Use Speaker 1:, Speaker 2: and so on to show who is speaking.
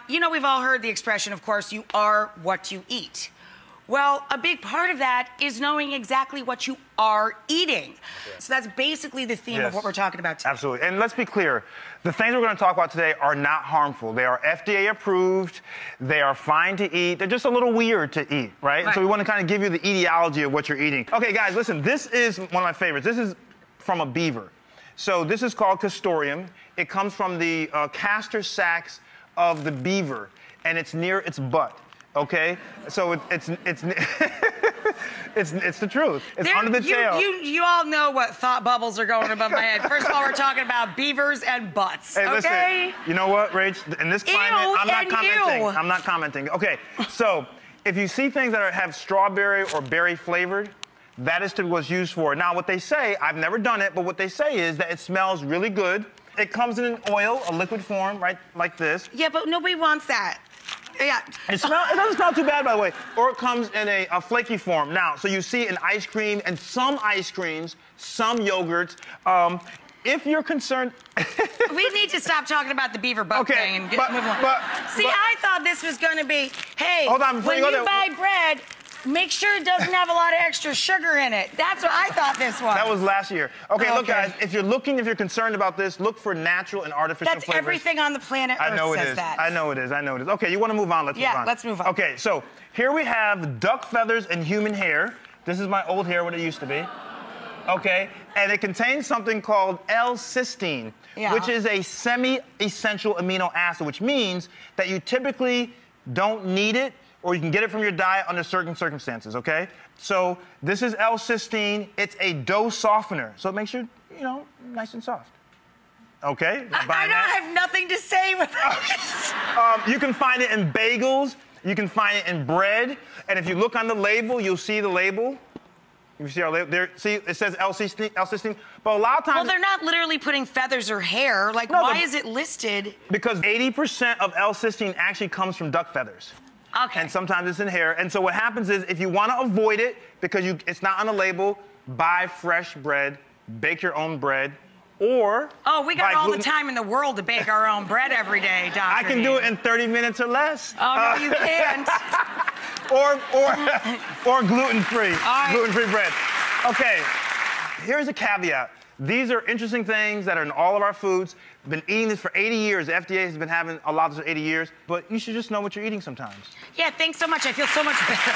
Speaker 1: You know, we've all heard the expression, of course, you are what you eat. Well, a big part of that is knowing exactly what you are eating. Okay. So that's basically the theme of what we're talking about today.
Speaker 2: Absolutely. And let's be clear. The things we're going to talk about today are not harmful. They are FDA approved. They are fine to eat. They're just a little weird to eat, right? So we want to kind of give you the etiology of what you're eating. Okay, guys, listen. This is one of my favorites. This is from a beaver. So this is called castoreum. It comes from the castor sacs of the beaver, and it's near its butt. Okay, so it's it's the truth. It's under the tail.
Speaker 1: You all know what thought bubbles are going above my head. First of all, we're talking about beavers and butts.
Speaker 2: Hey,
Speaker 1: okay?
Speaker 2: Listen, you know what, Rach? In this climate, I'm not commenting. I'm not commenting. Okay, so if you see things that have strawberry or berry flavored, that is what's used for. Now, what they say, I've never done it, but what they say is that it smells really good. It comes in an oil, a liquid form, right, like this.
Speaker 1: Yeah, but nobody wants that. Yeah.
Speaker 2: It doesn't smell too bad, by the way. Or it comes in a flaky form. Now, so you see in ice cream and some ice creams, some yogurts. If you're concerned...
Speaker 1: We need to stop talking about the beaver butt thing and move on. See, I thought this was going to be, hey,
Speaker 2: hold on,
Speaker 1: when you buy bread, make sure it doesn't have a lot of extra sugar in it. That's what I thought this was.
Speaker 2: That was last year. Okay, look, guys, if you're concerned about this, look for natural and artificial flavors.
Speaker 1: That's everything on the planet Earth says that.
Speaker 2: I know it is. I know it is. Okay, you want to move on? Let's move on.
Speaker 1: Yeah, let's move on.
Speaker 2: Okay, so here we have duck feathers and human hair. This is my old hair, what it used to be. Okay, and it contains something called L-cysteine, which is a semi-essential amino acid, which means that you typically don't need it, or you can get it from your diet under certain circumstances, okay? So this is L-cysteine. It's a dough softener, so it makes you, nice and soft. Okay?
Speaker 1: I have nothing to say with this.
Speaker 2: You can find it in bagels. You can find it in bread. And if you look on the label, you'll see the label. You see our label there? See, it says L-cysteine. But a lot of times...
Speaker 1: Well, they're not literally putting feathers or hair. Like, why is it listed?
Speaker 2: Because 80% of L-cysteine actually comes from duck feathers.
Speaker 1: Okay.
Speaker 2: And sometimes it's in hair. And so what happens is, if you want to avoid it, because it's not on the label, buy fresh bread, bake your own bread, or...
Speaker 1: Oh, we got all the time in the world to bake our own bread every day, Dr.
Speaker 2: I can do it in 30 minutes or less.
Speaker 1: Oh, no, you can't.
Speaker 2: or gluten-free.
Speaker 1: All right.
Speaker 2: Gluten-free bread. Okay, here's a caveat. These are interesting things that are in all of our foods. Been eating this for 80 years. The FDA has been having a lot of this for 80 years. But you should just know what you're eating sometimes.
Speaker 1: Yeah, thanks so much. I feel so much better.